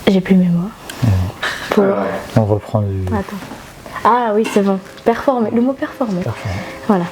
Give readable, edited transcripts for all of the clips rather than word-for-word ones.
J'ai plus mémoire. On reprend du... Attends. Ah oui, c'est bon. Performer, le mot performer. Voilà.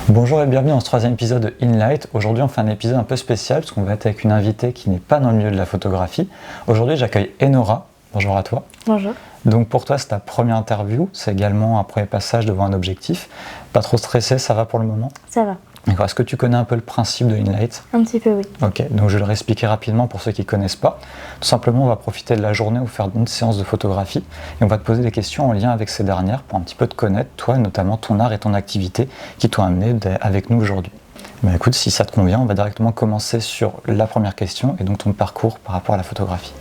Bonjour et bienvenue dans ce troisième épisode de InLight. Aujourd'hui, on fait un épisode un peu spécial parce qu'on va être avec une invitée qui n'est pas dans le milieu de la photographie. Aujourd'hui, j'accueille Enora. Bonjour à toi. Bonjour. Donc pour toi, c'est ta première interview. C'est également un premier passage devant un objectif. Pas trop stressé, ça va pour le moment? Ça va. D'accord. Est-ce que tu connais un peu le principe de InLight? Un petit peu, oui. Ok, donc je vais le réexpliquer rapidement pour ceux qui ne connaissent pas. Tout simplement, on va profiter de la journée ou faire une séance de photographie et on va te poser des questions en lien avec ces dernières pour un petit peu te connaître, toi, notamment ton art et ton activité qui t'ont amené avec nous aujourd'hui. Ben écoute, si ça te convient, on va directement commencer sur la première question et donc ton parcours par rapport à la photographie.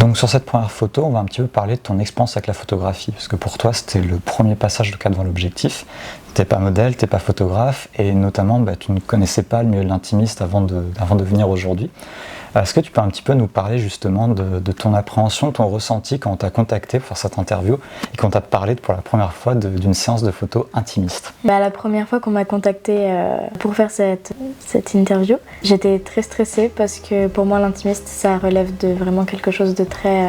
Donc sur cette première photo, on va un petit peu parler de ton expérience avec la photographie, parce que pour toi, c'était le premier passage devant l'objectif. Tu n'es pas modèle, tu n'es pas photographe, et notamment, tu ne connaissais pas le milieu de l'intimiste avant de venir aujourd'hui. Est-ce que tu peux un petit peu nous parler justement de ton appréhension, ton ressenti quand on t'a contacté pour faire cette interview et quand on t'a parlé pour la première fois d'une séance de photo intimiste? La première fois qu'on m'a contactée pour faire cette interview, j'étais très stressée parce que pour moi l'intimiste ça relève de vraiment quelque chose de très,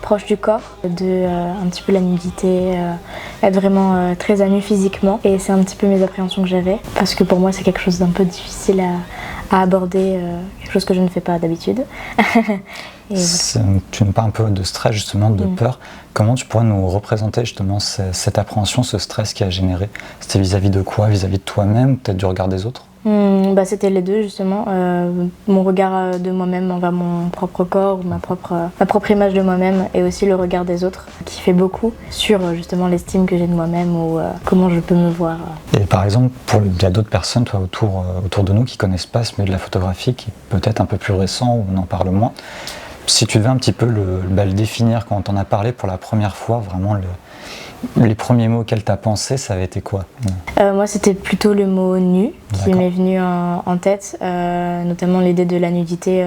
proche du corps, de un petit peu la nudité, être vraiment très à nu physiquement, et c'est un petit peu mes appréhensions que j'avais parce que pour moi c'est quelque chose d'un peu difficile à aborder, quelque chose que je ne fais pas d'habitude. Tu nous parles un peu de stress justement, de peur. Comment tu pourrais nous représenter justement cette appréhension, ce stress qui a généré? C'était vis-à-vis de quoi? Vis-à-vis de toi-même, peut-être du regard des autres? C'était les deux justement, mon regard de moi-même envers mon propre corps, ma propre image de moi-même, et aussi le regard des autres qui fait beaucoup sur justement l'estime que j'ai de moi-même ou comment je peux me voir. Et par exemple, il y a d'autres personnes toi, autour de nous qui connaissent pas ce milieu de la photographie, qui est peut-être un peu plus récent ou on en parle moins. Si tu devais un petit peu le définir quand on en a parlé pour la première fois, vraiment les premiers mots auxquels tu as pensé, ça avait été quoi? Moi, c'était plutôt le mot nu qui m'est venu en tête, notamment l'idée de la nudité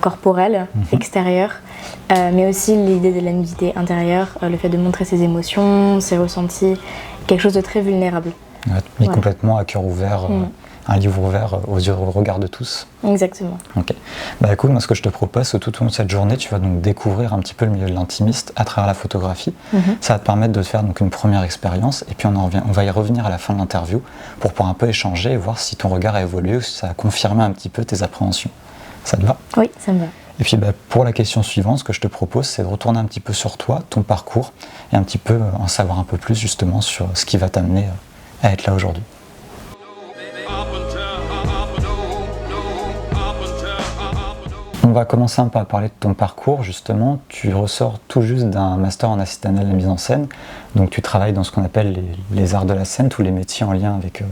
corporelle, extérieure, mais aussi l'idée de la nudité intérieure, le fait de montrer ses émotions, ses ressentis, quelque chose de très vulnérable. Mais complètement à cœur ouvert. Un livre ouvert au regard de tous. Exactement. Ok. Écoute, moi ce que je te propose, c'est tout au long de cette journée, tu vas donc découvrir un petit peu le milieu de l'intimiste à travers la photographie. Ça va te permettre de faire donc une première expérience et puis on va y revenir à la fin de l'interview pour pouvoir un peu échanger et voir si ton regard a évolué ou si ça a confirmé un petit peu tes appréhensions. Ça te va? Oui, ça me va. Et puis pour la question suivante, ce que je te propose, c'est de retourner un petit peu sur toi, ton parcours, et un petit peu en savoir un peu plus justement sur ce qui va t'amener à être là aujourd'hui. On va commencer un peu à parler de ton parcours. Justement, tu ressors tout juste d'un master en assistanat de la mise en scène, donc tu travailles dans ce qu'on appelle les arts de la scène, tous les métiers en lien avec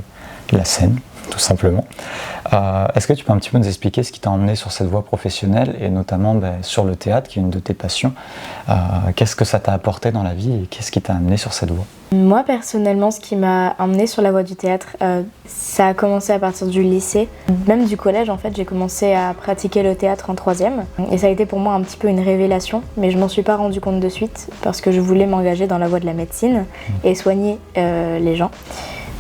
la scène, tout simplement. Est-ce que tu peux un petit peu nous expliquer ce qui t'a emmené sur cette voie professionnelle et notamment sur le théâtre, qui est une de tes passions? Qu'est-ce que ça t'a apporté dans la vie et qu'est-ce qui t'a amené sur cette voie? Moi personnellement, ce qui m'a emmenée sur la voie du théâtre, ça a commencé à partir du lycée, même du collège en fait. J'ai commencé à pratiquer le théâtre en 3e et ça a été pour moi un petit peu une révélation, mais je m'en suis pas rendu compte de suite parce que je voulais m'engager dans la voie de la médecine et soigner les gens.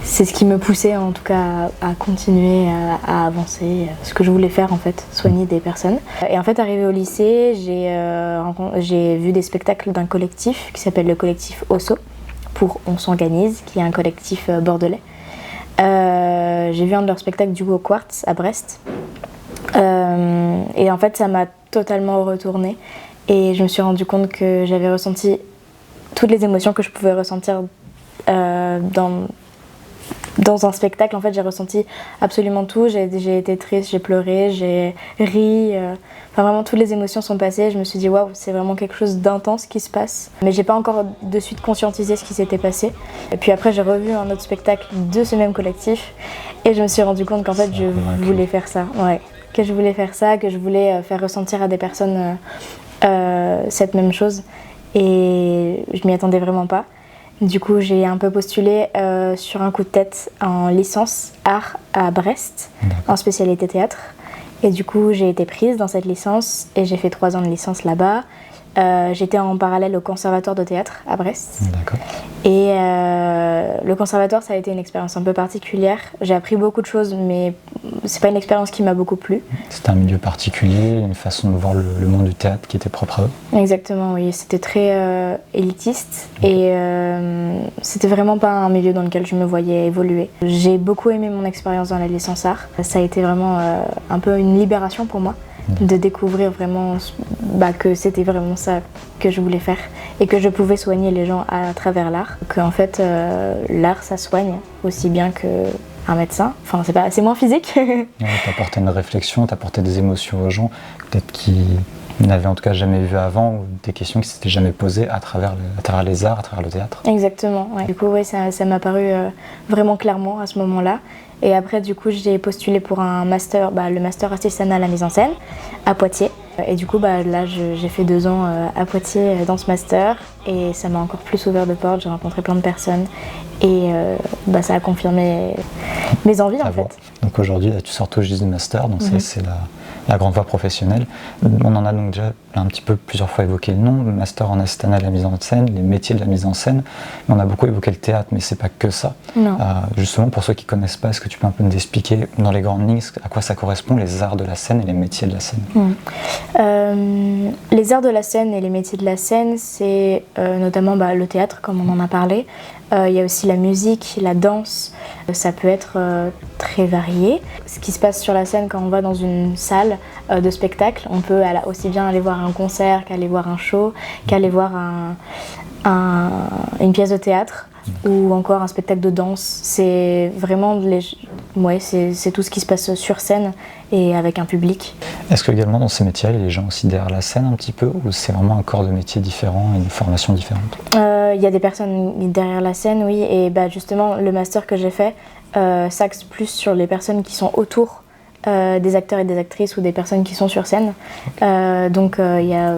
C'est ce qui me poussait en tout cas à continuer à avancer, ce que je voulais faire en fait, soigner des personnes. Et en fait, arrivé au lycée, j'ai vu des spectacles d'un collectif qui s'appelle le collectif Osso, pour On s'organise, qui est un collectif bordelais. J'ai vu un de leurs spectacles du coup au Quartz à Brest. Et en fait, ça m'a totalement retournée et je me suis rendu compte que j'avais ressenti toutes les émotions que je pouvais ressentir dans un spectacle. En fait, j'ai ressenti absolument tout. J'ai été triste, j'ai pleuré, j'ai ri. Vraiment, toutes les émotions sont passées. Je me suis dit, waouh, c'est vraiment quelque chose d'intense qui se passe. Mais j'ai pas encore de suite conscientisé ce qui s'était passé. Et puis après, j'ai revu un autre spectacle de ce même collectif. Et je me suis rendu compte qu'en fait, je voulais faire ça. Ouais. Que je voulais faire ça, que je voulais faire ressentir à des personnes cette même chose. Et je m'y attendais vraiment pas. Du coup, j'ai un peu postulé sur un coup de tête en licence art à Brest, en spécialité théâtre. Et du coup, j'ai été prise dans cette licence et j'ai fait 3 ans de licence là-bas. J'étais en parallèle au conservatoire de théâtre à Brest. D'accord. Et le conservatoire, ça a été une expérience un peu particulière. J'ai appris beaucoup de choses, mais c'est pas une expérience qui m'a beaucoup plu. C'était un milieu particulier, une façon de voir le monde du théâtre qui était propre à eux. Exactement, oui. C'était très élitiste et c'était vraiment pas un milieu dans lequel je me voyais évoluer. J'ai beaucoup aimé mon expérience dans la licence art. Ça a été vraiment un peu une libération pour moi. De découvrir vraiment que c'était vraiment ça que je voulais faire et que je pouvais soigner les gens à travers l'art. Qu'en fait, l'art, ça soigne aussi bien qu'un médecin. Enfin, c'est moins physique. Ouais, t'apportais une réflexion, t'apportais des émotions aux gens, peut-être qui n'avaient en tout cas jamais vu avant, ou des questions qui ne s'étaient jamais posées à travers les arts, à travers le théâtre. Exactement, ouais. Du coup, ouais, ça m'a paru vraiment clairement à ce moment-là. Et après, du coup, j'ai postulé pour un master, le master artisanal à la mise en scène, à Poitiers. Et du coup, là, j'ai fait 2 ans à Poitiers dans ce master. Et ça m'a encore plus ouvert de portes, j'ai rencontré plein de personnes. Et ça a confirmé mes envies, en fait. Donc aujourd'hui, là, tu sors tout juste du master, donc c'est la grande voie professionnelle. On en a donc déjà un petit peu plusieurs fois évoqué le nom, le master en assistanat de la mise en scène, les métiers de la mise en scène. Mais on a beaucoup évoqué le théâtre, mais c'est pas que ça. Non. Justement, pour ceux qui connaissent pas, est-ce que tu peux un peu nous expliquer dans les grandes lignes à quoi ça correspond, les arts de la scène et les métiers de la scène? Les arts de la scène et les métiers de la scène, c'est notamment le théâtre, comme on en a parlé. Il y a aussi la musique, la danse, ça peut être très varié. Ce qui se passe sur la scène quand on va dans une salle de spectacle, on peut aussi bien aller voir un concert qu'aller voir un show, qu'aller voir une pièce de théâtre ou encore un spectacle de danse. C'est vraiment c'est tout ce qui se passe sur scène et avec un public. Est-ce que également dans ces métiers, il y a les gens aussi derrière la scène un petit peu, ou c'est vraiment un corps de métier différent et une formation différente? Il y a des personnes derrière la scène, oui, et justement le master que j'ai fait s'axe plus sur les personnes qui sont autour des acteurs et des actrices ou des personnes qui sont sur scène. Donc il y a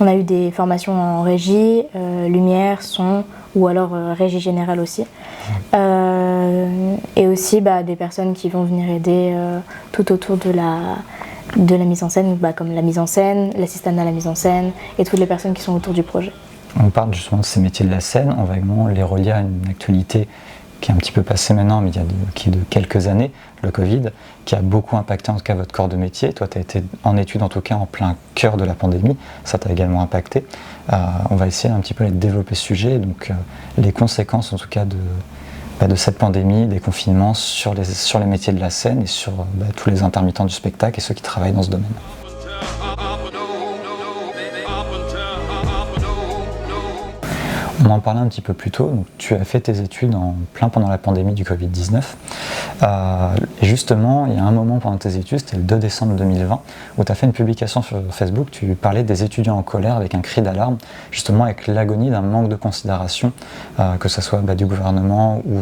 on a eu des formations en régie, lumière, son, ou alors régie générale aussi. Et aussi des personnes qui vont venir aider tout autour de la mise en scène, comme la mise en scène, l'assistante à la mise en scène et toutes les personnes qui sont autour du projet. On parle justement de ces métiers de la scène, on va également les relier à une actualité qui est un petit peu passée maintenant, mais qui est de quelques années, le Covid, qui a beaucoup impacté en tout cas votre corps de métier. Toi, tu as été en études en tout cas en plein cœur de la pandémie, ça t'a également impacté. On va essayer un petit peu de développer ce sujet, donc les conséquences en tout cas de cette pandémie, des confinements sur les métiers de la scène et sur tous les intermittents du spectacle et ceux qui travaillent dans ce domaine. On en parlait un petit peu plus tôt, donc tu as fait tes études en plein pendant la pandémie du Covid-19. Et justement, il y a un moment pendant tes études, c'était le 2 décembre 2020, où tu as fait une publication sur Facebook, tu parlais des étudiants en colère avec un cri d'alarme, justement avec l'agonie d'un manque de considération, que ce soit du gouvernement ou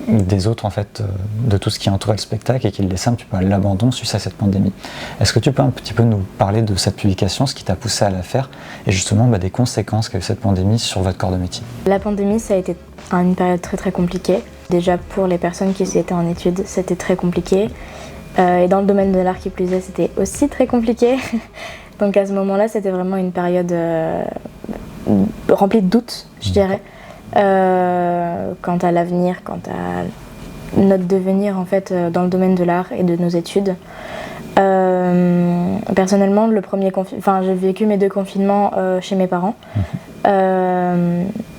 des autres en fait, de tout ce qui entourait le spectacle et qui le laissait un petit peu à l'abandon suite à cette pandémie. Est-ce que tu peux un petit peu nous parler de cette publication, ce qui t'a poussé à la faire et justement des conséquences qu'a eu cette pandémie sur votre corps de métier? La pandémie, ça a été une période très très compliquée. Déjà pour les personnes qui étaient en études, c'était très compliqué. Et dans le domaine de l'art qui plus est, c'était aussi très compliqué. Donc à ce moment-là, c'était vraiment une période remplie de doutes, je dirais. Quant à l'avenir, quant à notre devenir en fait dans le domaine de l'art et de nos études. Personnellement, j'ai vécu mes 2 confinements chez mes parents.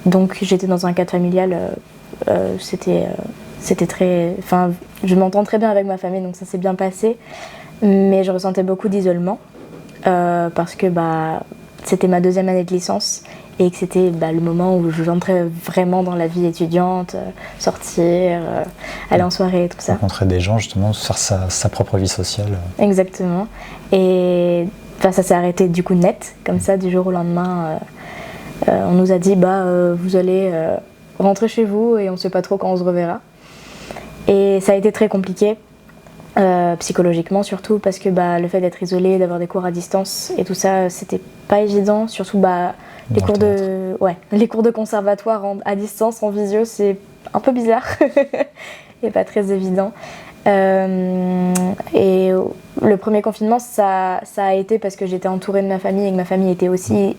Donc j'étais dans un cadre familial, c'était très... je m'entends très bien avec ma famille, donc ça s'est bien passé. Mais je ressentais beaucoup d'isolement parce que c'était ma 2e année de licence. Et que c'était le moment où j'entrais vraiment dans la vie étudiante, sortir, aller en soirée et tout ça. Rencontrer des gens, justement, faire sa propre vie sociale. Exactement. Et ça s'est arrêté du coup net, comme ça, du jour au lendemain. On nous a dit, vous allez rentrer chez vous et on ne sait pas trop quand on se reverra. Et ça a été très compliqué, psychologiquement surtout, parce que le fait d'être isolé, d'avoir des cours à distance et tout ça, c'était pas évident, surtout les cours de conservatoire à distance, en visio, c'est un peu bizarre et pas très évident. Et le premier confinement, ça a été parce que j'étais entourée de ma famille et que ma famille était aussi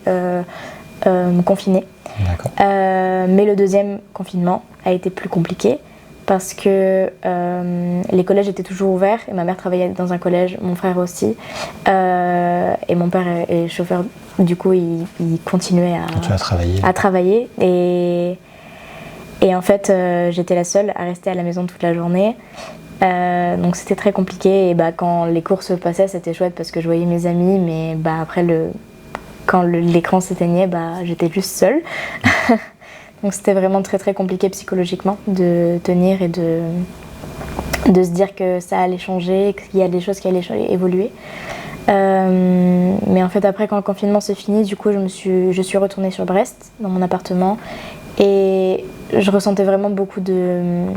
confinée. D'accord. Mais le deuxième confinement a été plus compliqué parce que les collèges étaient toujours ouverts et ma mère travaillait dans un collège, mon frère aussi. Et mon père est chauffeur, du coup il continuait à travailler. Et en fait, j'étais la seule à rester à la maison toute la journée. Donc c'était très compliqué. Et quand les cours se passaient, c'était chouette parce que je voyais mes amis, mais après quand l'écran s'éteignait, j'étais juste seule. Donc c'était vraiment très très compliqué psychologiquement de tenir et de se dire que ça allait changer, qu'il y a des choses qui allaient évoluer. Mais en fait après quand le confinement s'est fini, du coup je suis retournée sur Brest, dans mon appartement. Et je ressentais vraiment beaucoup je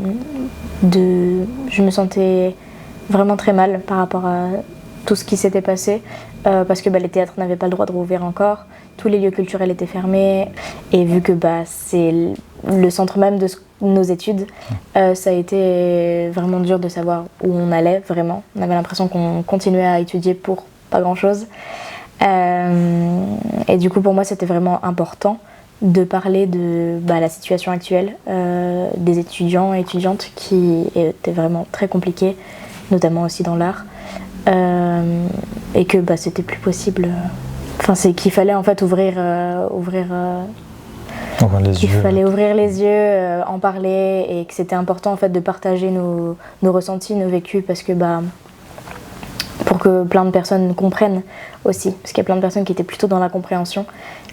me sentais vraiment très mal par rapport à tout ce qui s'était passé. Parce que les théâtres n'avaient pas le droit de rouvrir encore, tous les lieux culturels étaient fermés, et vu que c'est le centre même de nos études, ça a été vraiment dur de savoir où on allait vraiment. On avait l'impression qu'on continuait à étudier pour pas grand chose. Et du coup pour moi c'était vraiment important de parler de la situation actuelle des étudiants et étudiantes qui était vraiment très compliquée, notamment aussi dans l'art. Et que c'était plus possible. C'est qu'il fallait en fait fallait ouvrir les yeux, en parler, et que c'était important en fait de partager nos ressentis, nos vécus, parce que pour que plein de personnes comprennent aussi, parce qu'il y a plein de personnes qui étaient plutôt dans la compréhension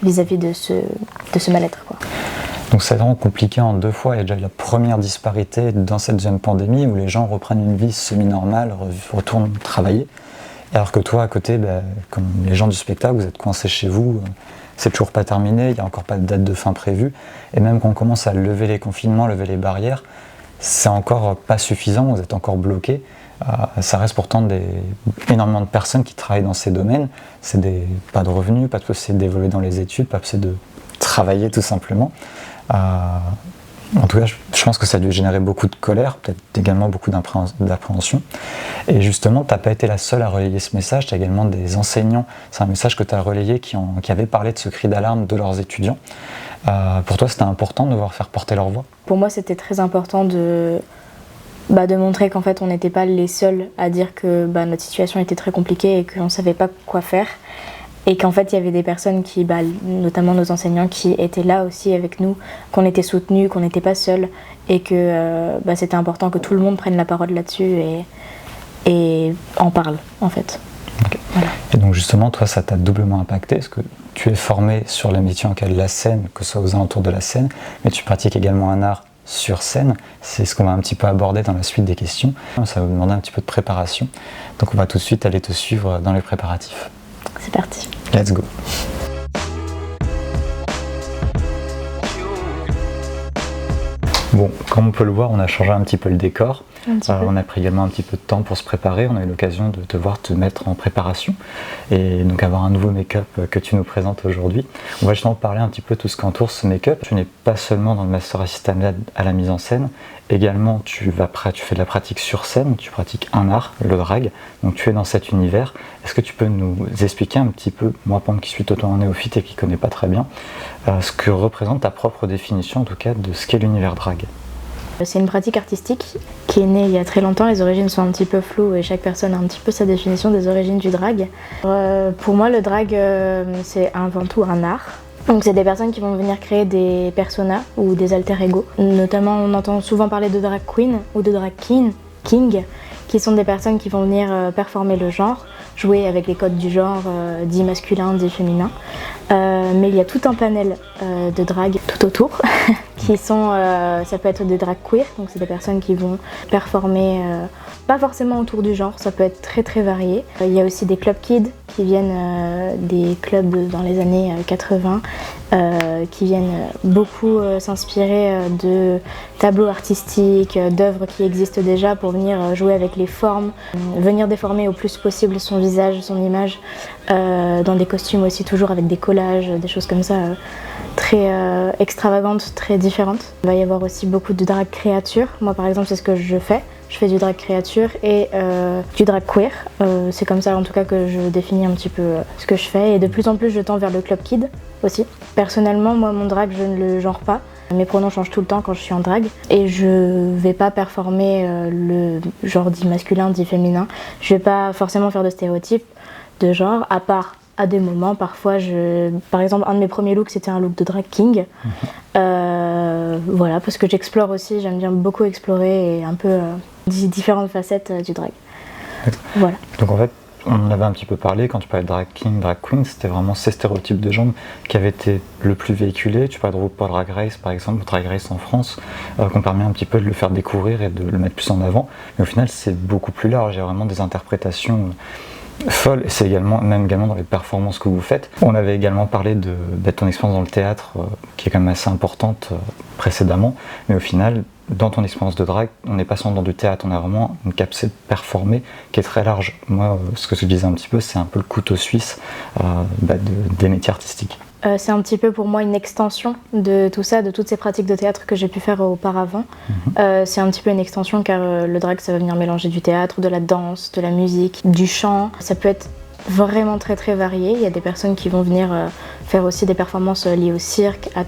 vis-à-vis de ce mal-être, quoi. Donc c'est vraiment compliqué en deux fois. Il y a déjà la première disparité dans cette deuxième pandémie où les gens reprennent une vie semi-normale, retournent travailler. Alors que toi, à côté, comme les gens du spectacle, vous êtes coincés chez vous, c'est toujours pas terminé, il n'y a encore pas de date de fin prévue. Et même quand on commence à lever les confinements, lever les barrières, c'est encore pas suffisant, vous êtes encore bloqués. Ça reste pourtant énormément de personnes qui travaillent dans ces domaines. C'est pas de revenus, pas de possibilité d'évoluer dans les études, pas de possibilité de travailler tout simplement. En tout cas, je pense que ça a dû générer beaucoup de colère, peut-être également beaucoup d'appréhension. Et justement, tu n'as pas été la seule à relayer ce message, tu as également des enseignants, c'est un message que tu as relayé, qui avaient parlé de ce cri d'alarme de leurs étudiants. Pour toi, c'était important de devoir faire porter leur voix? Pour moi, c'était très important de montrer qu'en fait, on n'était pas les seuls à dire que notre situation était très compliquée et qu'on ne savait pas quoi faire. Et qu'en fait, il y avait des personnes qui, notamment nos enseignants, qui étaient là aussi avec nous, qu'on était soutenus, qu'on n'était pas seuls, et que c'était important que tout le monde prenne la parole là-dessus et en parle, en fait. Okay. Voilà. Et donc justement, toi, ça t'a doublement impacté, parce que tu es formé sur le métier en cas de la scène, que ce soit aux alentours de la scène, mais tu pratiques également un art sur scène. C'est ce qu'on va un petit peu aborder dans la suite des questions. Ça va vous demander un petit peu de préparation. Donc on va tout de suite aller te suivre dans les préparatifs. C'est parti. Let's go. Bon, comme on peut le voir, on a changé un petit peu le décor. On a pris également un petit peu de temps pour se préparer. On a eu l'occasion de te voir te mettre en préparation et donc avoir un nouveau make-up que tu nous présentes aujourd'hui. On va justement parler un petit peu de tout ce qu'entoure ce make-up. Tu n'es pas seulement dans le master assistant à la mise en scène, également tu fais de la pratique sur scène, tu pratiques un art, le drag, donc tu es dans cet univers. Est-ce que tu peux nous expliquer un petit peu, moi par exemple qui suis totalement néophyte et qui ne connais pas très bien, ce que représente ta propre définition en tout cas de ce qu'est l'univers drag? C'est une pratique artistique qui est née il y a très longtemps, les origines sont un petit peu floues et chaque personne a un petit peu sa définition des origines du drag. Pour moi le drag c'est avant tout un art. Donc c'est des personnes qui vont venir créer des personas ou des alter ego. Notamment on entend souvent parler de drag queen ou de drag king, qui sont des personnes qui vont venir performer le genre, jouer avec les codes du genre, dit masculin, dit féminin. Mais il y a tout un panel de drag tout autour, qui sont, ça peut être des drag queer, donc c'est des personnes qui vont performer, pas forcément autour du genre, ça peut être très très varié. Il y a aussi des club kids qui viennent des clubs dans les années 80, qui viennent beaucoup s'inspirer de tableaux artistiques, d'œuvres qui existent déjà pour venir jouer avec les formes, venir déformer au plus possible son visage, son image, dans des costumes aussi toujours avec des collages, des choses comme ça très extravagantes, très différentes. Il va y avoir aussi beaucoup de drag créatures. Moi par exemple c'est ce que je fais, je fais du drag créature et du drag queer. C'est comme ça en tout cas que je définis un petit peu ce que je fais. Et de plus en plus, je tends vers le club kid aussi. Personnellement, moi, mon drag, je ne le genre pas. Mes pronoms changent tout le temps quand je suis en drag. Et je vais pas performer le genre dit masculin, dit féminin. Je vais pas forcément faire de stéréotypes de genre, à part à des moments. Parfois, par exemple, un de mes premiers looks, c'était un look de drag king. Voilà, parce que j'explore aussi, j'aime bien beaucoup explorer et un peu différentes facettes du drag. Voilà. Donc en fait, on en avait un petit peu parlé quand tu parlais de drag king, drag queen, c'était vraiment ces stéréotypes de genre qui avaient été le plus véhiculés. Tu parles de RuPaul Drag Race par exemple, ou Drag Race en France, qu'on permet un petit peu de le faire découvrir et de le mettre plus en avant. Mais au final, c'est beaucoup plus large, il y a vraiment des interprétations folle, et c'est également dans les performances que vous faites. On avait également parlé de ton expérience dans le théâtre, qui est quand même assez importante précédemment, mais au final, dans ton expérience de drag, on n'est pas seulement dans du théâtre, on a vraiment une capacité de performer qui est très large. Moi, ce que je disais un petit peu, c'est un peu le couteau suisse des métiers artistiques. C'est un petit peu pour moi une extension de tout ça, de toutes ces pratiques de théâtre que j'ai pu faire auparavant. C'est un petit peu une extension car le drag, ça va venir mélanger du théâtre, de la danse, de la musique, du chant. Ça peut être vraiment très très varié. Il y a des personnes qui vont venir faire aussi des performances liées au cirque, à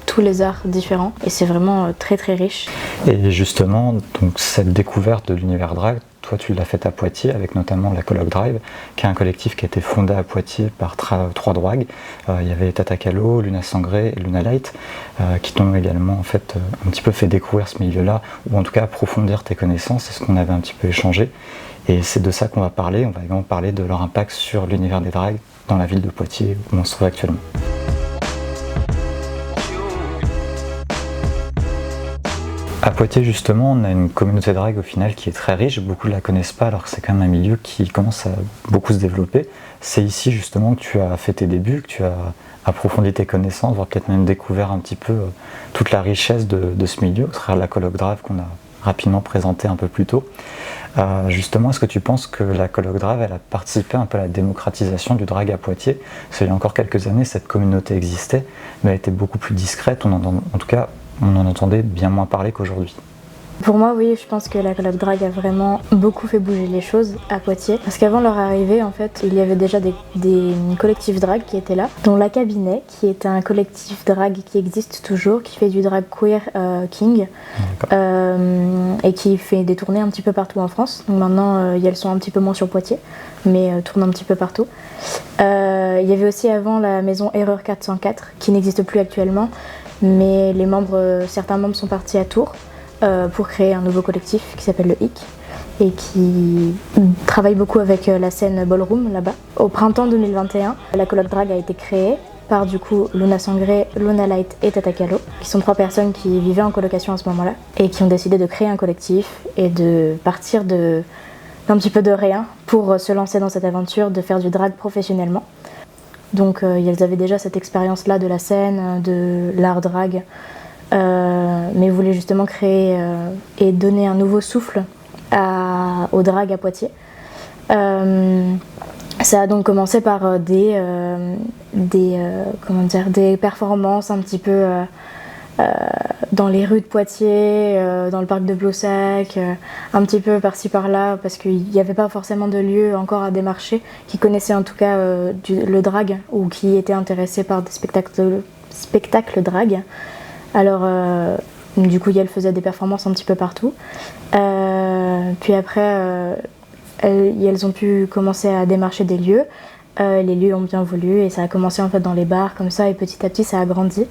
tous les arts différents. Et c'est vraiment très très riche. Et justement, donc, cette découverte de l'univers drag, toi, tu l'as faite à Poitiers avec notamment la Coloc Drive, qui est un collectif qui a été fondé à Poitiers par trois drags. Il y avait Tata Calo, Luna Sangré et Luna Light, qui t'ont également en fait un petit peu fait découvrir ce milieu-là, ou en tout cas approfondir tes connaissances. C'est ce qu'on avait un petit peu échangé. Et c'est de ça qu'on va parler. On va également parler de leur impact sur l'univers des drags dans la ville de Poitiers où on se trouve actuellement. À Poitiers justement, on a une communauté drag au final qui est très riche, beaucoup ne la connaissent pas alors que c'est quand même un milieu qui commence à beaucoup se développer. C'est ici justement que tu as fait tes débuts, que tu as approfondi tes connaissances, voire peut-être même découvert un petit peu toute la richesse de ce milieu, à travers la Coloc Drive qu'on a rapidement présenté un peu plus tôt. Justement, est-ce que tu penses que la Coloc Drive elle a participé un peu à la démocratisation du drag à Poitiers? Parce qu'il y a encore quelques années, cette communauté existait, mais elle était beaucoup plus discrète, en tout cas on en entendait bien moins parler qu'aujourd'hui. Pour moi, oui, je pense que la Coloc Drag a vraiment beaucoup fait bouger les choses à Poitiers. Parce qu'avant leur arrivée, en fait, il y avait déjà des collectifs drag qui étaient là, dont La Cabinet, qui est un collectif drag qui existe toujours, qui fait du drag queer king, et qui fait des tournées un petit peu partout en France. Donc maintenant, elles sont un petit peu moins sur Poitiers, mais tournent un petit peu partout. Il y avait aussi avant la maison Erreur 404, qui n'existe plus actuellement, mais certains membres sont partis à Tours pour créer un nouveau collectif qui s'appelle le HIC et qui travaille beaucoup avec la scène ballroom là-bas. Au printemps 2021, la Coloc Drag a été créée par du coup Luna Sangré, Luna Light et Tata Calo, qui sont trois personnes qui vivaient en colocation à ce moment-là et qui ont décidé de créer un collectif et de partir d'un petit peu de rien pour se lancer dans cette aventure de faire du drag professionnellement. Donc elles avaient déjà cette expérience-là de la scène, de l'art drag, mais voulaient justement créer et donner un nouveau souffle au drag à Poitiers. Ça a donc commencé par des performances un petit peu dans les rues de Poitiers, dans le parc de Blossac, un petit peu par-ci par-là, parce qu'il n'y avait pas forcément de lieu encore à démarcher qui connaissait en tout cas le drag ou qui était intéressé par des spectacles drag. Alors du coup elle faisait des performances un petit peu partout. Puis après elles ont pu commencer à démarcher des lieux. Les lieux ont bien voulu et ça a commencé en fait dans les bars comme ça et petit à petit ça a grandi.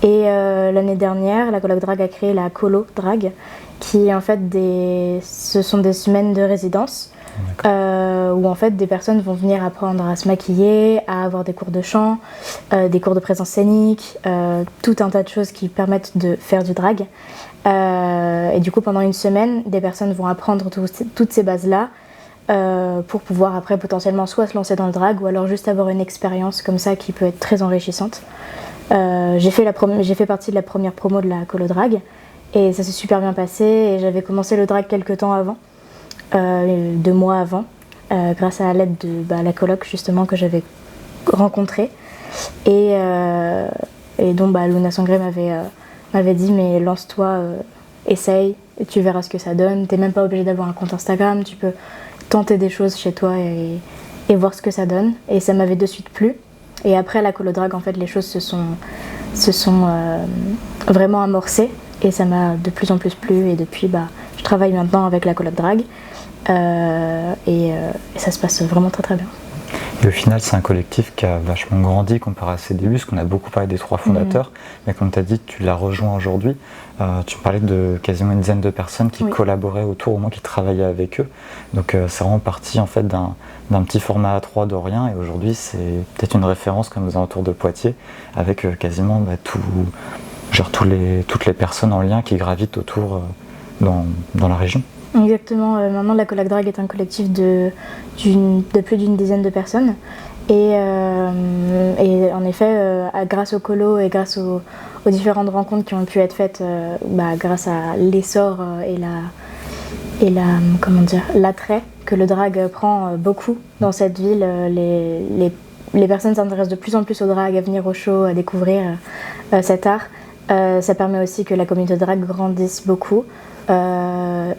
Et l'année dernière, la Coloc Drag a créé la Colo Drag, qui en fait ce sont des semaines de résidence où en fait des personnes vont venir apprendre à se maquiller, à avoir des cours de chant, des cours de présence scénique, tout un tas de choses qui permettent de faire du drag. Et du coup pendant une semaine, des personnes vont apprendre toutes ces bases-là pour pouvoir après potentiellement soit se lancer dans le drag ou alors juste avoir une expérience comme ça qui peut être très enrichissante. J'ai fait partie de la première promo de la Colo Drag et ça s'est super bien passé et j'avais commencé le drag quelques temps avant, 2 mois avant, grâce à l'aide de la coloc justement que j'avais rencontrée et dont Luna Sangré m'avait dit mais lance-toi, essaye et tu verras ce que ça donne. T'es même pas obligé d'avoir un compte Instagram, tu peux tenter des choses chez toi et voir ce que ça donne. Et ça m'avait de suite plu. Et après la colodrague, en fait, les choses se sont vraiment amorcées et ça m'a de plus en plus plu. Et depuis, je travaille maintenant avec la colodrague et ça se passe vraiment très très bien. Et au final, c'est un collectif qui a vachement grandi comparé à ses débuts, parce qu'on a beaucoup parlé des 3 fondateurs, mais comme tu as dit, tu l'as rejoint aujourd'hui. Tu parlais de quasiment une dizaine de personnes qui collaboraient autour, au moins qui travaillaient avec eux. Donc c'est vraiment parti en fait d'un petit format A3 de rien, et aujourd'hui c'est peut-être une référence comme aux alentours de Poitiers, avec quasiment toutes les personnes en lien qui gravitent autour dans la région. Exactement, maintenant la colodrague est un collectif de plus d'une dizaine de personnes et en effet grâce au colo et grâce aux différentes rencontres qui ont pu être faites grâce à l'essor et l'attrait que le drag prend beaucoup dans cette ville, les personnes s'intéressent de plus en plus au drag, à venir au show, à découvrir cet art. Ça permet aussi que la communauté drag grandisse beaucoup. On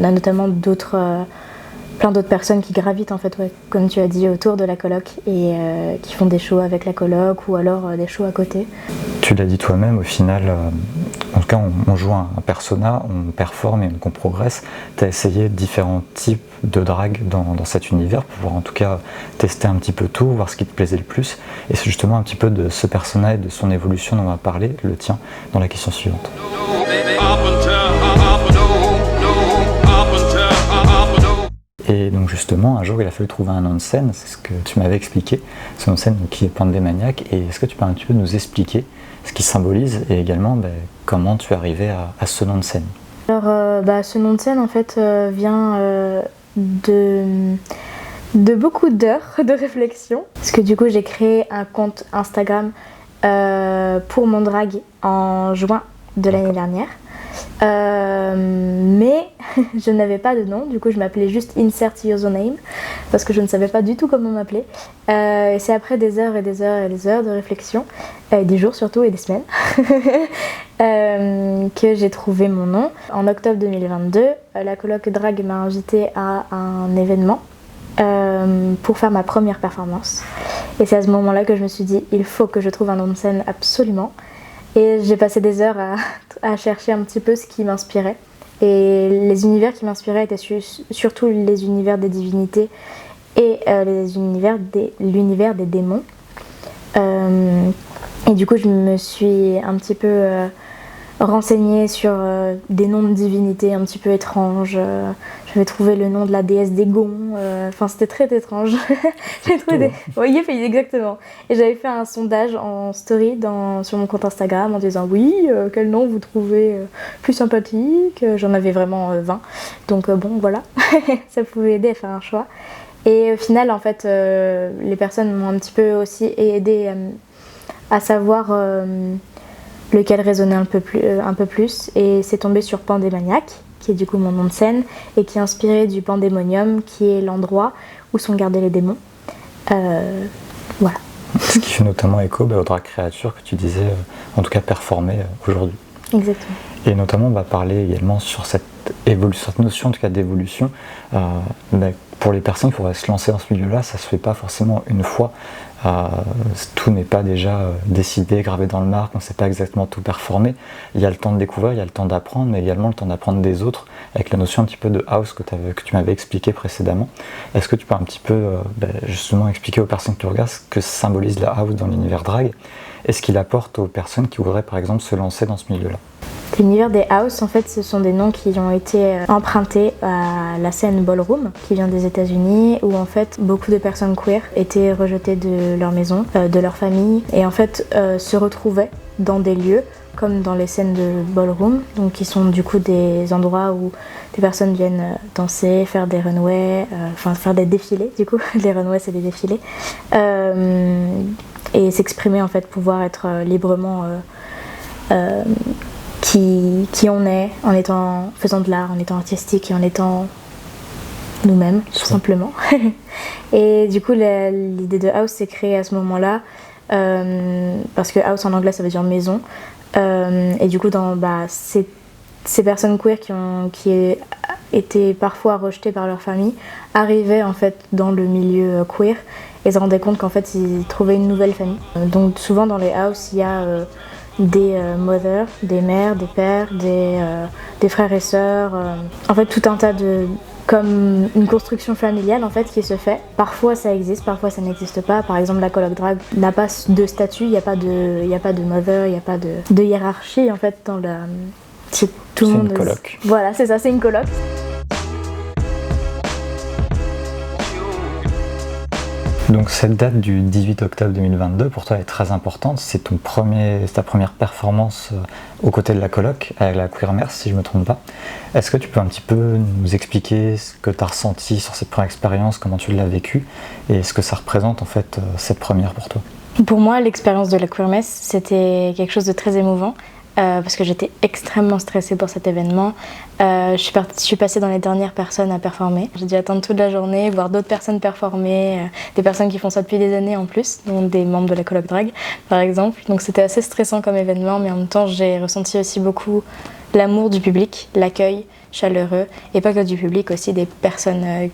a notamment plein d'autres personnes qui gravitent en fait, comme tu as dit, autour de la coloc et qui font des shows avec la coloc ou alors des shows à côté. Tu l'as dit toi-même, au final, en tout cas on joue un persona, on performe et on progresse. Tu as essayé différents types de drag dans cet univers pour pouvoir en tout cas tester un petit peu tout, voir ce qui te plaisait le plus. Et c'est justement un petit peu de ce persona et de son évolution dont on va parler, le tien, dans la question suivante. Et donc justement, un jour il a fallu trouver un nom de scène, c'est ce que tu m'avais expliqué, ce nom de scène qui est Pandémaniac. Et est-ce que tu peux un petit peu nous expliquer ce qu'il symbolise et également comment tu es arrivé à ce nom de scène? Alors ce nom de scène en fait vient de beaucoup d'heures de réflexion. Parce que du coup j'ai créé un compte Instagram pour mon drag en juin de l'année dernière. Mais je n'avais pas de nom, du coup je m'appelais juste Insert Username parce que je ne savais pas du tout comment m'appeler. Et c'est après des heures et des heures et des heures de réflexion, des jours surtout et des semaines, que j'ai trouvé mon nom. En octobre 2022, la coloc drag m'a invitée à un événement pour faire ma première performance. Et c'est à ce moment-là que je me suis dit, il faut que je trouve un nom de scène absolument. Et j'ai passé des heures à chercher un petit peu ce qui m'inspirait. Et les univers qui m'inspiraient étaient surtout les univers des divinités et l'univers des démons. Et du coup, je me suis un petit peu renseignée sur des noms de divinités un petit peu étranges. J'avais trouvé le nom de la déesse des gonds. Enfin, c'était très étrange. J'ai trouvé Oui, exactement. Et j'avais fait un sondage en story sur mon compte Instagram en disant oui, quel nom vous trouvez plus sympathique. J'en avais vraiment 20. Donc bon, voilà. Ça pouvait aider à faire un choix. Et au final, en fait, les personnes m'ont un petit peu aussi aidé à savoir lequel résonnait un peu plus. Et c'est tombé sur Pandémaniac, qui est du coup mon nom de scène, et qui est inspiré du Pandémonium, qui est l'endroit où sont gardés les démons. Voilà. Ce qui fait notamment écho au drag créature que tu disais, en tout cas performer aujourd'hui. Exactement. Et notamment, on va parler également sur cette notion en tout cas d'évolution. Pour les personnes qui pourraient se lancer dans ce milieu-là, ça se fait pas forcément une fois. Tout n'est pas déjà décidé, gravé dans le marbre, on ne sait pas exactement tout performer. Il y a le temps de découvrir, il y a le temps d'apprendre, mais également le temps d'apprendre des autres, avec la notion un petit peu de house que tu m'avais expliqué précédemment. Est-ce que tu peux un petit peu justement expliquer aux personnes qui regardent ce que symbolise la house dans l'univers drag et ce qu'il apporte aux personnes qui voudraient par exemple se lancer dans ce milieu-là? L'univers des house, en fait, ce sont des noms qui ont été empruntés à la scène ballroom, qui vient des États-Unis, où en fait beaucoup de personnes queer étaient rejetées de leur maison, de leur famille, et en fait se retrouvaient dans des lieux comme dans les scènes de ballroom, donc qui sont du coup des endroits où des personnes viennent danser, faire des runways, faire des défilés. Du coup, les runways c'est des défilés, et s'exprimer en fait, pouvoir être librement qui on est en faisant de l'art, en étant artistique et en étant nous-mêmes, tout simplement. Et du coup, l'idée de house s'est créée à ce moment-là, parce que house en anglais ça veut dire maison. Et du coup, c'est ces personnes queer qui étaient parfois rejetées par leur famille arrivaient en fait dans le milieu queer et se rendaient compte qu'en fait ils trouvaient une nouvelle famille. Donc souvent dans les houses il y a des mothers, des mères, des pères, des frères et sœurs, en fait tout un tas de... comme une construction familiale en fait qui se fait. Parfois ça existe, parfois ça n'existe pas. Par exemple la coloc drag n'a pas de statut, il n'y a pas de mother, il n'y a pas de hiérarchie en fait dans la... C'est une coloc. Voilà, c'est ça, c'est une coloc. Donc cette date du 18 octobre 2022 pour toi est très importante, c'est ta première performance aux côtés de la coloc avec la Queermers si je ne me trompe pas. Est-ce que tu peux un petit peu nous expliquer ce que tu as ressenti sur cette première expérience, comment tu l'as vécue et ce que ça représente en fait cette première pour toi? Pour moi l'expérience de la Queermers c'était quelque chose de très émouvant. Parce que j'étais extrêmement stressée pour cet événement. Je suis passée dans les dernières personnes à performer. J'ai dû attendre toute la journée, voir d'autres personnes performer, des personnes qui font ça depuis des années en plus, dont des membres de la coloc drag par exemple. Donc c'était assez stressant comme événement, mais en même temps j'ai ressenti aussi beaucoup l'amour du public, l'accueil chaleureux, et pas que du public, aussi des personnes,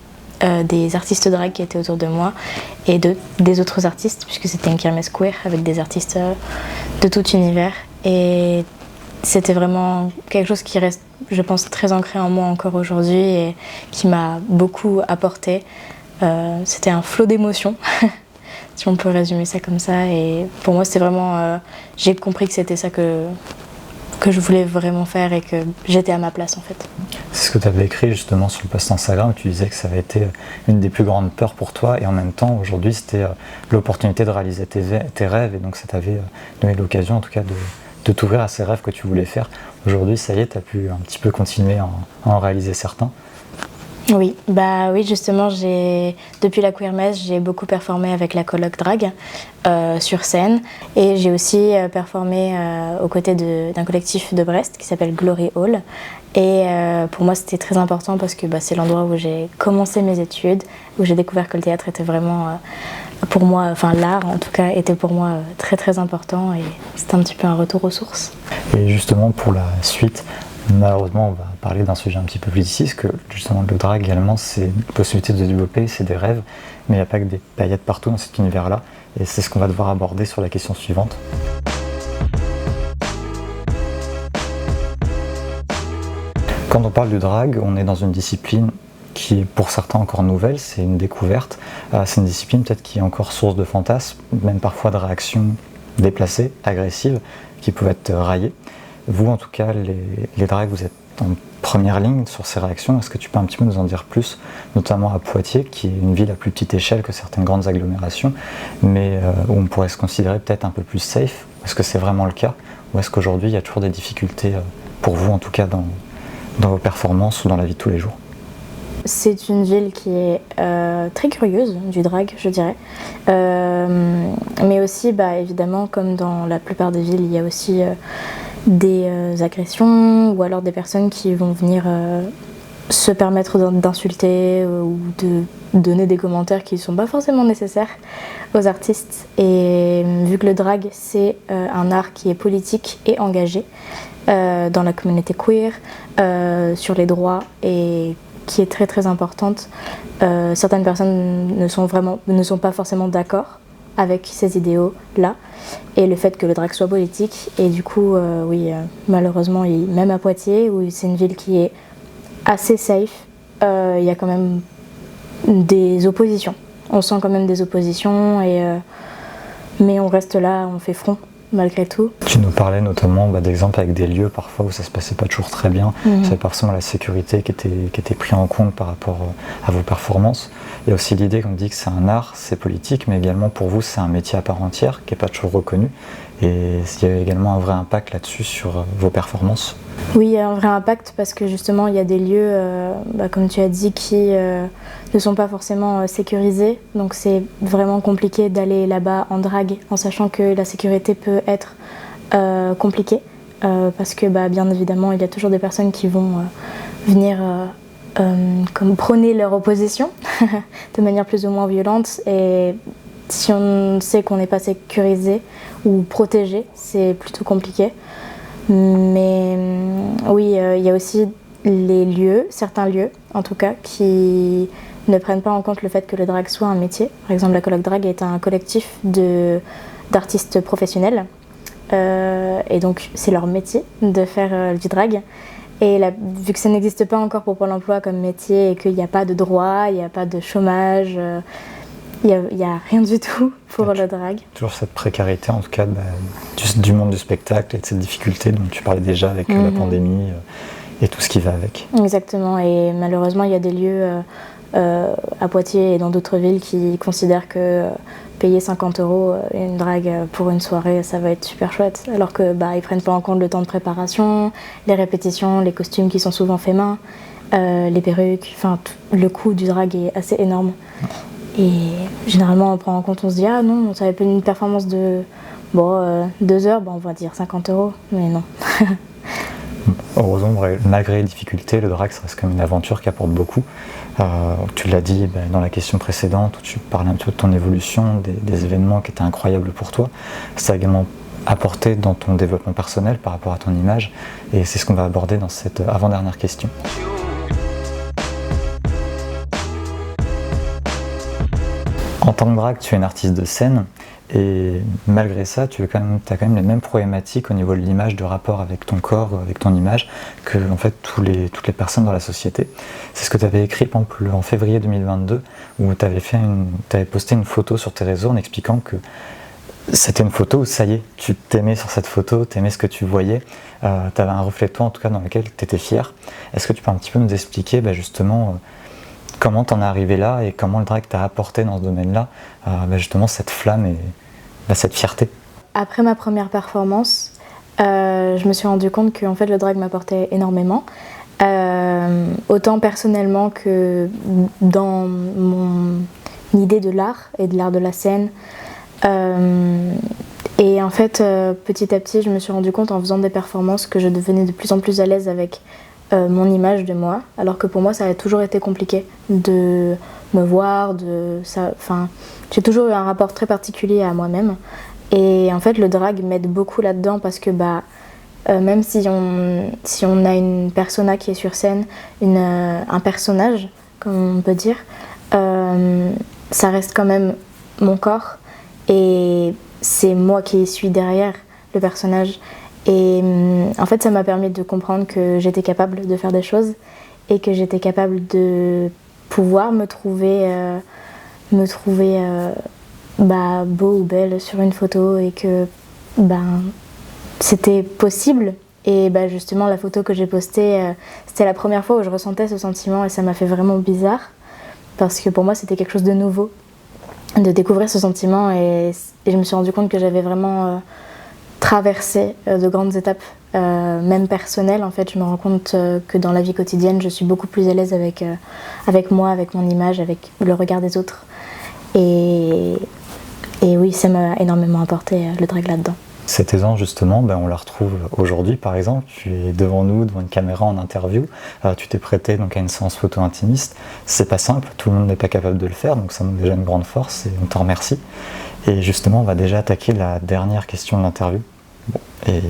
des artistes drag qui étaient autour de moi et des autres artistes, puisque c'était une kermesse queer avec des artistes de tout univers. Et c'était vraiment quelque chose qui reste, je pense, très ancré en moi encore aujourd'hui et qui m'a beaucoup apporté. C'était un flot d'émotions, si on peut résumer ça comme ça. Et pour moi, c'était vraiment... j'ai compris que c'était ça que je voulais vraiment faire et que j'étais à ma place en fait. C'est ce que tu avais écrit justement sur le post Instagram, tu disais que ça avait été une des plus grandes peurs pour toi et en même temps aujourd'hui c'était l'opportunité de réaliser tes rêves et donc ça t'avait donné l'occasion en tout cas de t'ouvrir à ces rêves que tu voulais faire. Aujourd'hui ça y est, tu as pu un petit peu continuer à en réaliser certains. Oui, justement, depuis la Queermess, j'ai beaucoup performé avec la coloc drag sur scène et j'ai aussi performé aux côtés d'un collectif de Brest qui s'appelle Glory Hall. Et pour moi, c'était très important parce que c'est l'endroit où j'ai commencé mes études, où j'ai découvert que le théâtre était vraiment pour moi, enfin l'art en tout cas, était pour moi très très important et c'était un petit peu un retour aux sources. Et justement pour la suite, malheureusement, on va parler d'un sujet un petit peu plus difficile, parce que justement le drag également, c'est une possibilité de se développer, c'est des rêves, mais il n'y a pas que des paillettes partout dans cet univers-là, et c'est ce qu'on va devoir aborder sur la question suivante. Quand on parle du drag, on est dans une discipline qui est pour certains encore nouvelle, c'est une découverte, c'est une discipline peut-être qui est encore source de fantasmes, même parfois de réactions déplacées, agressives, qui peuvent être raillées. Vous, en tout cas, les drags, vous êtes en première ligne sur ces réactions. Est-ce que tu peux un petit peu nous en dire plus, notamment à Poitiers, qui est une ville à plus petite échelle que certaines grandes agglomérations, mais où on pourrait se considérer peut-être un peu plus safe? Est-ce que c'est vraiment le cas? Ou est-ce qu'aujourd'hui, il y a toujours des difficultés pour vous, en tout cas, dans vos performances ou dans la vie de tous les jours? C'est une ville qui est très curieuse du drag, je dirais. Mais aussi, évidemment, comme dans la plupart des villes, il y a aussi des agressions ou alors des personnes qui vont venir se permettre d'insulter ou de donner des commentaires qui ne sont pas forcément nécessaires aux artistes. Et vu que le drag, c'est un art qui est politique et engagé dans la communauté queer, sur les droits et qui est très très importante. Certaines personnes ne sont pas forcément d'accord avec ces idéaux-là et le fait que le drag soit politique. Et du coup, malheureusement, même à Poitiers, où c'est une ville qui est assez safe, il y a quand même des oppositions. On sent quand même des oppositions, mais on reste là, on fait front. Malgré tout. Tu nous parlais notamment d'exemples avec des lieux parfois où ça se passait pas toujours très bien, c'est pas forcément la sécurité qui était prise en compte par rapport à vos performances. Il y a aussi l'idée qu'on dit que c'est un art, c'est politique, mais également pour vous c'est un métier à part entière qui n'est pas toujours reconnu. Et il y a également un vrai impact là-dessus sur vos performances. Oui, il y a un vrai impact parce que justement il y a des lieux, comme tu as dit, qui ne sont pas forcément sécurisés. Donc c'est vraiment compliqué d'aller là-bas en drague en sachant que la sécurité peut être compliquée. Parce que bien évidemment il y a toujours des personnes qui vont venir comme prôner leur opposition de manière plus ou moins violente. Et si on sait qu'on n'est pas sécurisé ou protégé, c'est plutôt compliqué. Mais oui, il y a aussi les lieux, certains lieux en tout cas, qui ne prennent pas en compte le fait que le drag soit un métier. Par exemple, la Coloc Drag est un collectif d'artistes professionnels. Et donc, c'est leur métier de faire du drag. Et là, vu que ça n'existe pas encore pour Pôle emploi comme métier et qu'il n'y a pas de droit, il n'y a pas de chômage, il n'y a rien du tout pour le drag. Toujours cette précarité, en tout cas, du monde du spectacle et de cette difficulté dont tu parlais déjà avec la pandémie et tout ce qui va avec. Exactement. Et malheureusement, il y a des lieux à Poitiers et dans d'autres villes qui considèrent que payer 50 € une drague pour une soirée, ça va être super chouette. Alors que ils prennent pas en compte le temps de préparation, les répétitions, les costumes qui sont souvent faits main, les perruques, enfin le coût du drag est assez énorme. Et généralement on prend en compte, on se dit ah non, ça va être une performance de 2 heures, on va dire 50 €, mais non. Heureusement, malgré les difficultés, le drag ça reste quand même une aventure qui apporte beaucoup. Tu l'as dit dans la question précédente où tu parlais un petit peu de ton évolution, des événements qui étaient incroyables pour toi. Ça a également apporté dans ton développement personnel par rapport à ton image et c'est ce qu'on va aborder dans cette avant-dernière question. En tant que drag, tu es une artiste de scène et malgré ça, tu as quand même les mêmes problématiques au niveau de l'image, de rapport avec ton corps, avec ton image, que en fait toutes les personnes dans la société. C'est ce que tu avais écrit par exemple, en février 2022 où tu avais posté une photo sur tes réseaux en expliquant que c'était une photo où ça y est, tu t'aimais sur cette photo, tu aimais ce que tu voyais, tu avais un reflet de toi en tout cas dans lequel tu étais fier. Est-ce que tu peux un petit peu nous expliquer justement comment t'en es arrivé là et comment le drag t'a apporté dans ce domaine-là justement cette flamme et cette fierté? Après ma première performance, je me suis rendu compte que en fait, le drag m'apportait énormément, autant personnellement que dans mon idée de l'art et de l'art de la scène. Et en fait, petit à petit, je me suis rendu compte en faisant des performances que je devenais de plus en plus à l'aise avec mon image de moi, alors que pour moi ça a toujours été compliqué de me voir, j'ai toujours eu un rapport très particulier à moi-même et en fait le drag m'aide beaucoup là-dedans parce que même si on a une persona qui est sur scène, un personnage comme on peut dire, ça reste quand même mon corps et c'est moi qui suis derrière le personnage. Et en fait, ça m'a permis de comprendre que j'étais capable de faire des choses et que j'étais capable de pouvoir me trouver beau ou belle sur une photo et que c'était possible. Et justement, la photo que j'ai postée, c'était la première fois où je ressentais ce sentiment et ça m'a fait vraiment bizarre parce que pour moi, c'était quelque chose de nouveau de découvrir ce sentiment et je me suis rendu compte que j'avais vraiment traverser de grandes étapes, même personnelles. En fait, je me rends compte que dans la vie quotidienne, je suis beaucoup plus à l'aise avec moi, avec mon image, avec le regard des autres. Et oui, ça m'a énormément apporté le drag là-dedans. Cette aisance, justement, on la retrouve aujourd'hui, par exemple. Tu es devant nous, devant une caméra en interview. Tu t'es prêté donc, à une séance photo intimiste. C'est pas simple, tout le monde n'est pas capable de le faire, donc ça montre déjà une grande force et on t'en remercie. Et justement, on va déjà attaquer la dernière question de l'interview. Et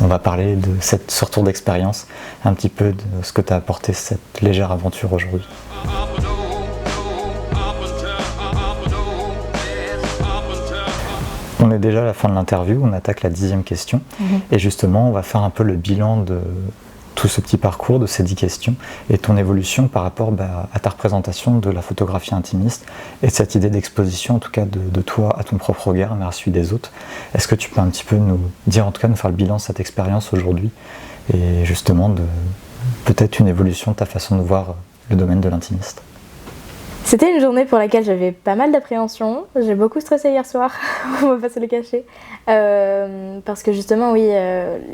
on va parler de ce retour d'expérience, un petit peu de ce que t'a apporté cette légère aventure aujourd'hui. On est déjà à la fin de l'interview, on attaque la 10e question. Et justement, on va faire un peu le bilan de tout ce petit parcours, de ces 10 questions, et ton évolution par rapport à ta représentation de la photographie intimiste, et cette idée d'exposition, en tout cas de toi à ton propre regard, mais à celui des autres. Est-ce que tu peux un petit peu nous dire, en tout cas, nous faire le bilan de cette expérience aujourd'hui, et justement de peut-être une évolution de ta façon de voir le domaine de l'intimiste? C'était une journée pour laquelle j'avais pas mal d'appréhension. J'ai beaucoup stressé hier soir, on va pas se le cacher. Parce que justement, oui,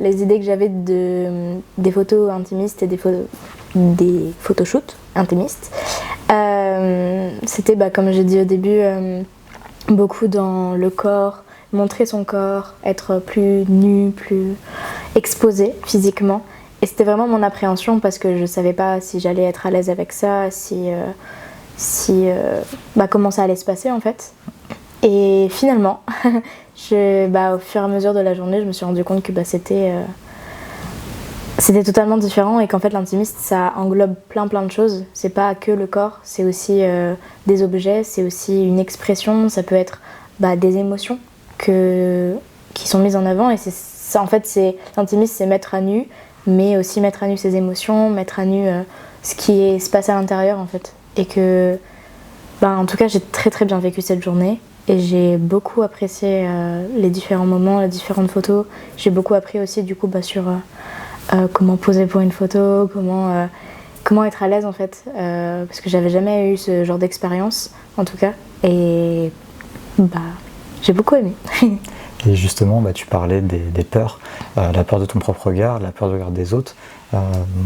les idées que j'avais des photos intimistes et des photoshoots intimistes, c'était, comme j'ai dit au début, beaucoup dans le corps, montrer son corps, être plus nu, plus exposé physiquement. Et c'était vraiment mon appréhension parce que je savais pas si j'allais être à l'aise avec ça, comment ça allait se passer en fait. Et finalement, au fur et à mesure de la journée, je me suis rendu compte que c'était c'était totalement différent et qu'en fait l'intimiste ça englobe plein de choses. C'est pas que le corps, c'est aussi des objets, c'est aussi une expression, ça peut être des émotions qui sont mises en avant et c'est ça en fait l'intimiste c'est mettre à nu, mais aussi mettre à nu ses émotions, mettre à nu ce qui se passe à l'intérieur en fait. Et que en tout cas j'ai très bien vécu cette journée. Et j'ai beaucoup apprécié les différents moments, les différentes photos. J'ai beaucoup appris aussi du coup sur comment poser pour une photo, comment être à l'aise en fait. Parce que j'avais jamais eu ce genre d'expérience en tout cas. Et j'ai beaucoup aimé. Et justement, tu parlais des peurs, la peur de ton propre regard, la peur du regard des autres,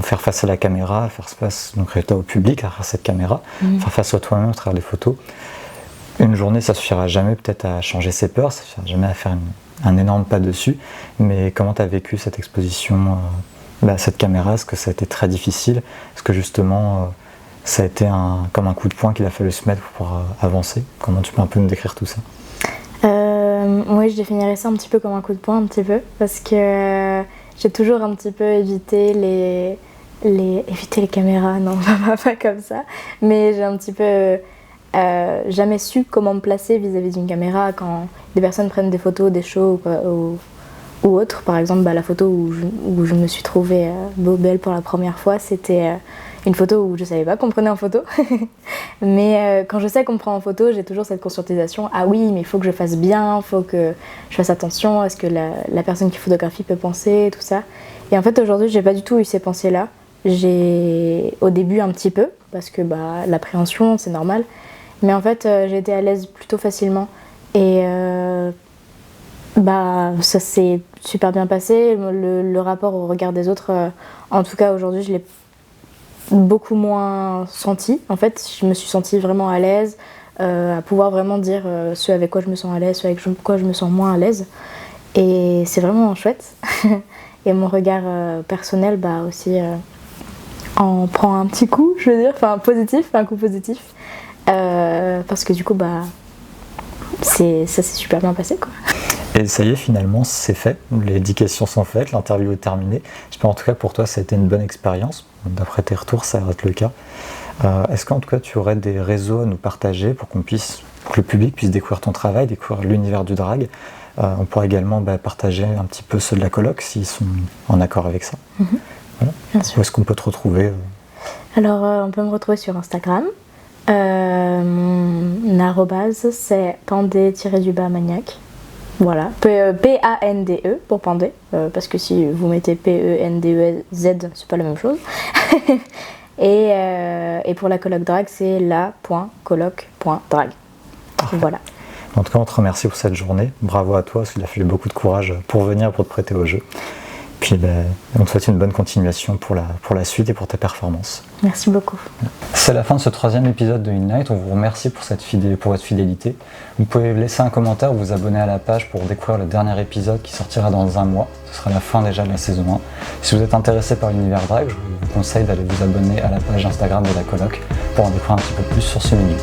faire face à la caméra, faire face donc, au public à travers cette caméra, faire face à toi-même à travers les photos. Une journée, ça suffira jamais peut-être à changer ses peurs, ça suffira jamais à faire un énorme pas dessus, mais comment tu as vécu cette exposition à cette caméra? Est-ce que ça a été très difficile? Est-ce que justement ça a été comme un coup de poing qu'il a fallu se mettre pour pouvoir avancer? Comment tu peux un peu nous décrire tout ça? Oui, je définirais ça un petit peu comme un coup de poing, un petit peu, parce que j'ai toujours un petit peu évité éviter les caméras, non, pas comme ça, mais j'ai un petit peu jamais su comment me placer vis-à-vis d'une caméra quand des personnes prennent des photos, des shows ou autres. Par exemple, la photo où je me suis trouvée belle pour la première fois, c'était une photo où je savais pas qu'on me prenait en photo. Mais quand je sais qu'on me prend en photo, j'ai toujours cette conscientisation, ah oui, mais il faut que je fasse bien, il faut que je fasse attention à ce que la personne qui photographie peut penser, tout ça. Et en fait, aujourd'hui, j'ai pas du tout eu ces pensées-là. J'ai au début un petit peu, parce que l'appréhension, c'est normal. Mais en fait, j'ai été à l'aise plutôt facilement. Et ça s'est super bien passé. Le rapport au regard des autres, en tout cas aujourd'hui, je l'ai beaucoup moins senti. En fait, je me suis sentie vraiment à l'aise, à pouvoir vraiment dire ce avec quoi je me sens à l'aise, ce avec quoi je me sens moins à l'aise. Et c'est vraiment chouette. Et mon regard personnel, aussi, en prend un petit coup, je veux dire, un coup positif. Parce que du coup, ça s'est super bien passé, quoi. Et ça y est, finalement, c'est fait. Les 10 questions sont faites, l'interview est terminée. J'espère en tout cas pour toi, ça a été une bonne expérience. D'après tes retours, ça va être le cas. Est-ce qu'en tout cas, tu aurais des réseaux à nous partager pour que le public puisse découvrir ton travail, découvrir l'univers du drag? On pourra également partager un petit peu ceux de la coloc s'ils sont en accord avec ça. Voilà. Bien sûr. Où est-ce qu'on peut te retrouver? Alors, on peut me retrouver sur Instagram. Mon arrobase, c'est pandé-maniac. Voilà, P-A-N-D-E pour Pandé, parce que si vous mettez P-E-N-D-E-Z, c'est pas la même chose. Et pour la coloc drag, c'est la.coloc.drag. Voilà. En tout cas, on te remercie pour cette journée. Bravo à toi, parce qu'il a fallu beaucoup de courage pour venir, pour te prêter au jeu. Puis on te souhaite une bonne continuation pour la suite et pour tes performances. Merci beaucoup. C'est la fin de ce 3e épisode de In-Night. On vous remercie pour votre fidélité. Vous pouvez laisser un commentaire ou vous abonner à la page pour découvrir le dernier épisode qui sortira dans un mois. Ce sera la fin déjà de la saison 1. Si vous êtes intéressé par l'univers drag, je vous conseille d'aller vous abonner à la page Instagram de la coloc pour en découvrir un petit peu plus sur ce milieu.